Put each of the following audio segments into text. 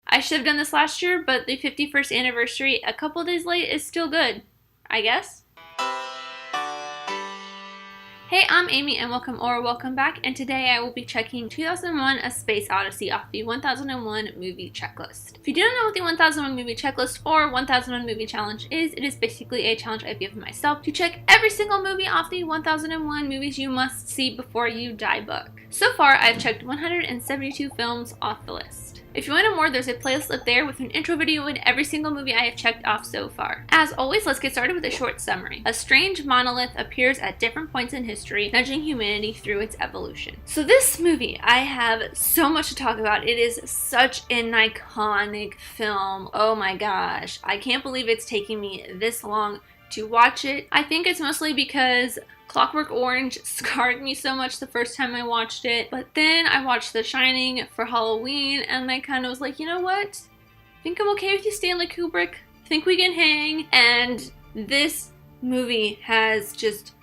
I should have done this last year, but the 51st anniversary, a couple days late, is still good, I guess. Hey, I'm Amy and welcome back, and today I will be checking 2001 A Space Odyssey off the 1001 movie checklist. If you don't know what the 1001 movie checklist or 1001 movie challenge is, it is basically a challenge I've given myself to check every single movie off the 1001 movies you must see before you die book. So far, I've checked 172 films off the list. If you want to know more, there's a playlist up there with an intro video in every single movie I have checked off so far. As always, let's get started with a short summary. A strange monolith appears at different points in history, nudging humanity through its evolution. So this movie, I have so much to talk about. It is such an iconic film. Oh my gosh. I can't believe it's taking me this long to watch it. I think it's mostly because Clockwork Orange scarred me so much the first time I watched it, but then I watched The Shining for Halloween and I kind of was like, you know what? I think I'm okay with you, Stanley Kubrick. I think we can hang. And this movie has just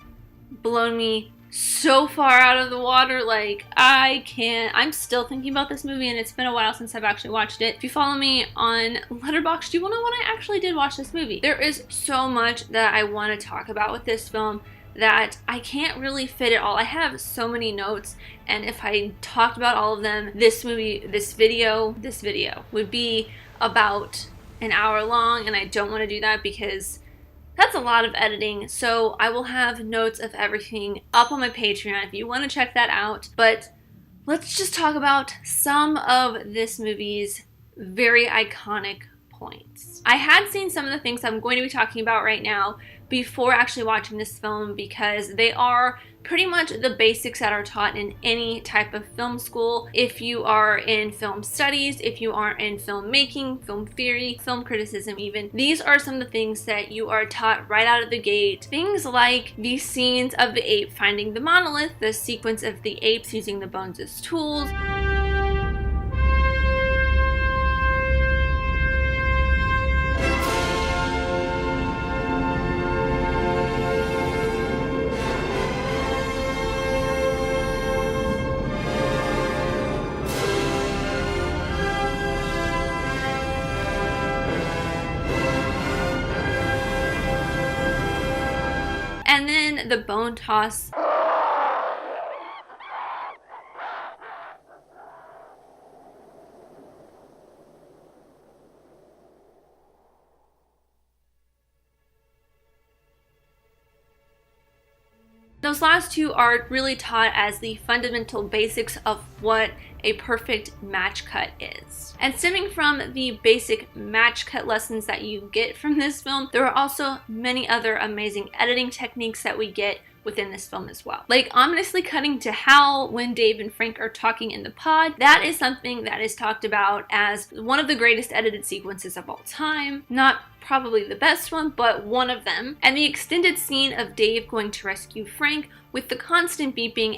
blown me so far out of the water. Like, I'm still thinking about this movie, and it's been a while since I've actually watched it. If you follow me on Letterboxd, you will know when I actually did watch this movie. There is so much that I want to talk about with this film that I can't really fit it all. I have so many notes, and if I talked about all of them, this video would be about an hour long, and I don't want to do that because that's a lot of editing. So I will have notes of everything up on my Patreon if you want to check that out. But let's just talk about some of this movie's very iconic points. I had seen some of the things I'm going to be talking about right now before actually watching this film because they are pretty much the basics that are taught in any type of film school. If you are in film studies, if you are in filmmaking, film theory, film criticism even, these are some of the things that you are taught right out of the gate. Things like the scenes of the ape finding the monolith, the sequence of the apes using the bones as tools, and then the bone toss. Those last two are really taught as the fundamental basics of what a perfect match cut is. And stemming from the basic match cut lessons that you get from this film, there are also many other amazing editing techniques that we get within this film as well. Like ominously cutting to howl when Dave and Frank are talking in the pod. That is something that is talked about as one of the greatest edited sequences of all time. Not probably the best one, but one of them. And the extended scene of Dave going to rescue Frank with the constant beeping.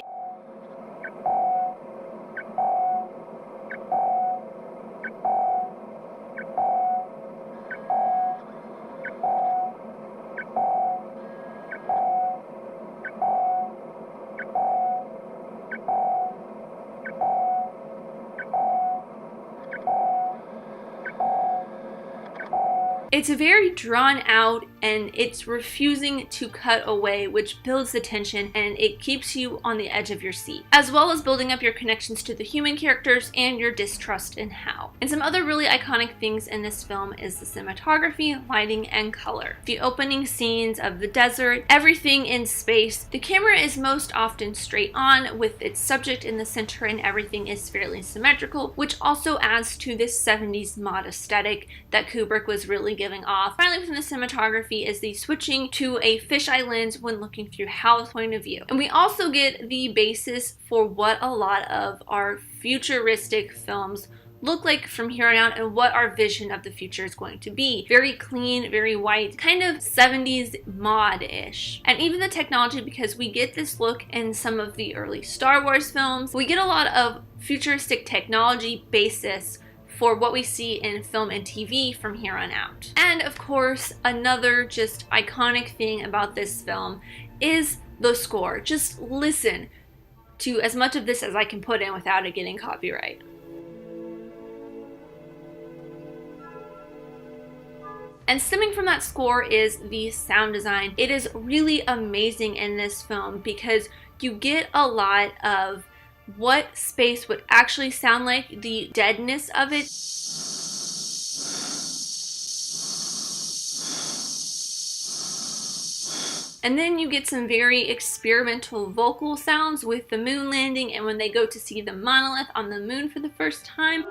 It's very drawn out and it's refusing to cut away, which builds the tension and it keeps you on the edge of your seat, as well as building up your connections to the human characters and your distrust in Hal. And some other really iconic things in this film is the cinematography, lighting, and color. The opening scenes of the desert, everything in space. The camera is most often straight on with its subject in the center and everything is fairly symmetrical, which also adds to this 70s mod aesthetic that Kubrick was really giving off. Finally, within the cinematography is the switching to a fisheye lens when looking through Hal's point of view. And we also get the basis for what a lot of our futuristic films look like from here on out and what our vision of the future is going to be. Very clean, very white, kind of 70s mod-ish. And even the technology, because we get this look in some of the early Star Wars films, we get a lot of futuristic technology basis for what we see in film and TV from here on out. And of course, another just iconic thing about this film is the score. Just listen to as much of this as I can put in without it getting copyright. And stemming from that score is the sound design. It is really amazing in this film because you get a lot of what space would actually sound like, the deadness of it. And then you get some very experimental vocal sounds with the moon landing and when they go to see the monolith on the moon for the first time.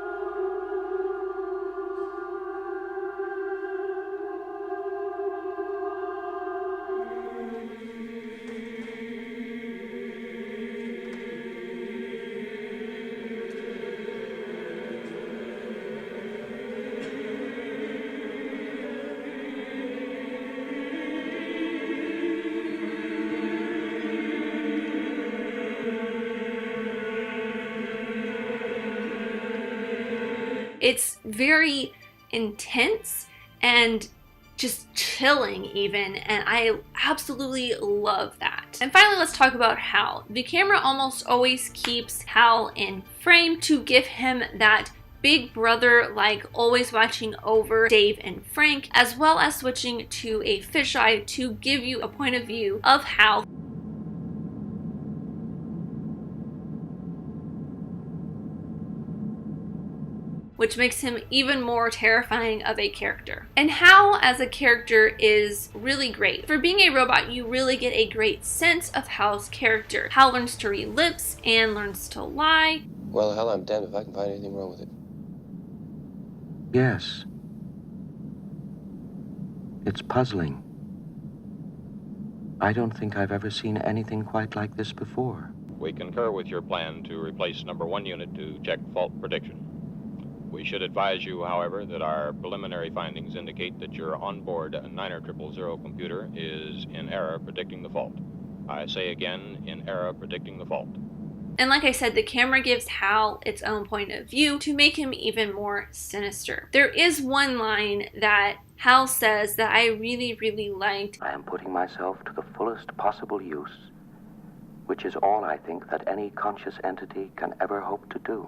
It's very intense and just chilling even, and I absolutely love that. And finally, let's talk about Hal. The camera almost always keeps Hal in frame to give him that big brother, like always watching over Dave and Frank, as well as switching to a fisheye to give you a point of view of Hal. Which makes him even more terrifying of a character. And Hal as a character is really great. For being a robot, you really get a great sense of Hal's character. Hal learns to read lips and learns to lie. Well, hell, I'm damned if I can find anything wrong with it. Yes. It's puzzling. I don't think I've ever seen anything quite like this before. We concur with your plan to replace number 1 unit to check fault prediction. We should advise you, however, that our preliminary findings indicate that your onboard 90000 computer is in error predicting the fault. I say again, in error predicting the fault. And like I said, the camera gives Hal its own point of view to make him even more sinister. There is one line that Hal says that I really liked. I am putting myself to the fullest possible use, which is all I think that any conscious entity can ever hope to do.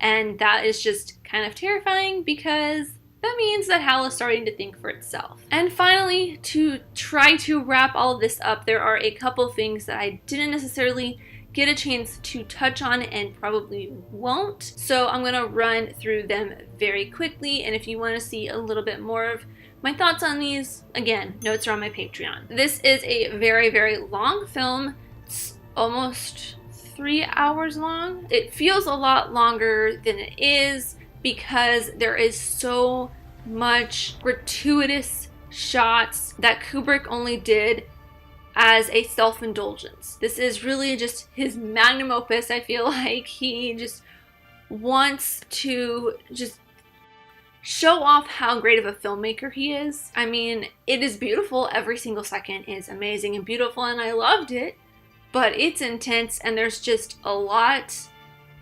And that is just kind of terrifying because that means that Hal is starting to think for itself. And finally, to try to wrap all of this up, there are a couple things that I didn't necessarily get a chance to touch on and probably won't. So I'm gonna run through them very quickly. And if you wanna see a little bit more of my thoughts on these, again, notes are on my Patreon. This is a very long film. It's almost 3 hours long. It feels a lot longer than it is because there is so much gratuitous shots that Kubrick only did as a self-indulgence. This is really just his magnum opus. I feel like he just wants to just show off how great of a filmmaker he is. I mean, it is beautiful. Every single second is amazing and beautiful, and I loved it. But it's intense, and there's just a lot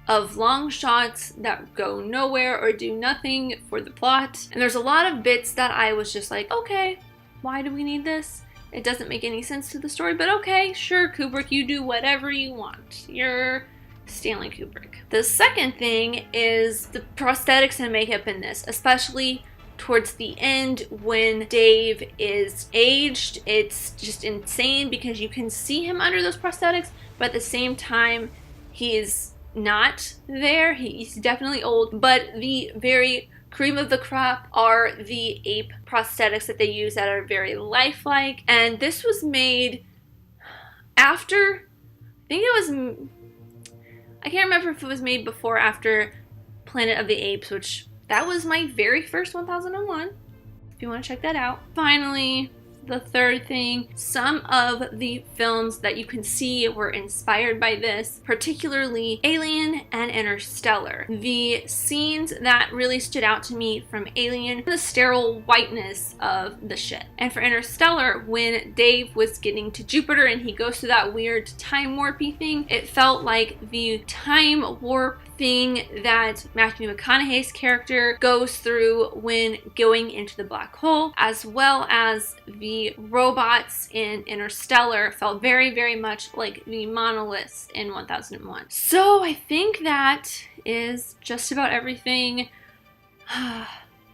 of long shots that go nowhere or do nothing for the plot. And there's a lot of bits that I was just like, okay, why do we need this? It doesn't make any sense to the story, but okay, sure, Kubrick, you do whatever you want. You're Stanley Kubrick. The second thing is the prosthetics and makeup in this, especially towards the end when Dave is aged. It's just insane because you can see him under those prosthetics, but at the same time he's not there. He's definitely old, but the very cream of the crop are the ape prosthetics that they use that are very lifelike. And this was made after, I can't remember if it was made before or after Planet of the Apes, which that was my very first 1001, if you want to check that out. Finally, the third thing, some of the films that you can see were inspired by this, particularly Alien and Interstellar. The scenes that really stood out to me from Alien, the sterile whiteness of the ship. And for Interstellar, when Dave was getting to Jupiter and he goes through that weird time warpy thing, it felt like the time warp thing that Matthew McConaughey's character goes through when going into the black hole, as well as the robots in Interstellar felt very much like the monoliths in 1001. So I think that is just about everything.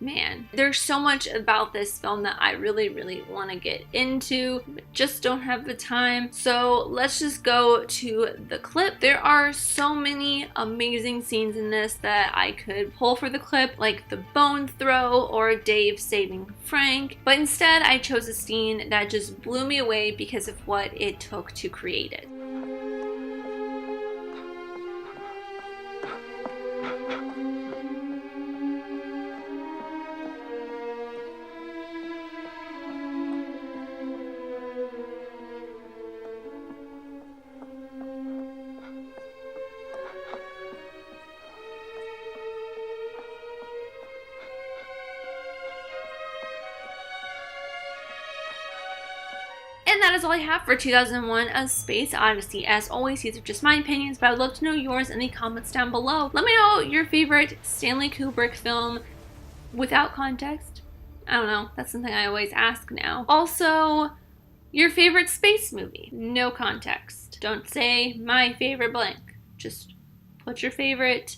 man, there's so much about this film that I really want to get into, but just don't have the time. So let's just go to the clip. There are so many amazing scenes in this that I could pull for the clip, like the bone throw or Dave saving Frank, but instead I chose a scene that just blew me away because of what it took to create it. And that is all I have for 2001 A Space Odyssey. As always, these are just my opinions, but I'd love to know yours in the comments down below. Let me know your favorite Stanley Kubrick film without context. I don't know, that's something I always ask now. Also, your favorite space movie, no context. Don't say my favorite blank, just put your favorite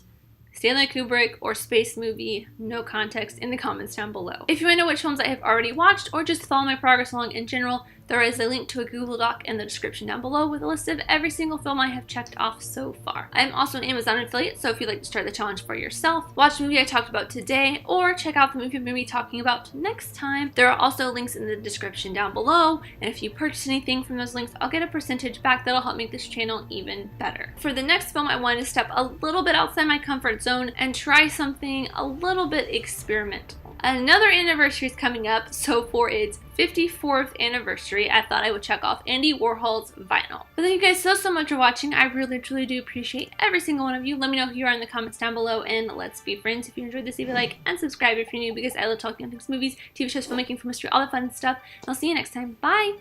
Stanley Kubrick or space movie, no context, in the comments down below. If you want to know which films I have already watched or just follow my progress along in general, there is a link to a Google Doc in the description down below with a list of every single film I have checked off so far. I'm also an Amazon affiliate, so if you'd like to start the challenge for yourself, watch the movie I talked about today, or check out the movie I'm going to be talking about next time, there are also links in the description down below, and if you purchase anything from those links, I'll get a percentage back that'll help make this channel even better. For the next film, I wanted to step a little bit outside my comfort zone and try something a little bit experimental. Another anniversary is coming up, so for its 54th anniversary, I thought I would check off Andy Warhol's Vinyl. But thank you guys so much for watching. I really, truly do appreciate every single one of you. Let me know who you are in the comments down below, and let's be friends. If you enjoyed this, leave a like and subscribe if you're new, because I love talking on things, movies, TV shows, filmmaking, film history, all the fun stuff. I'll see you next time. Bye!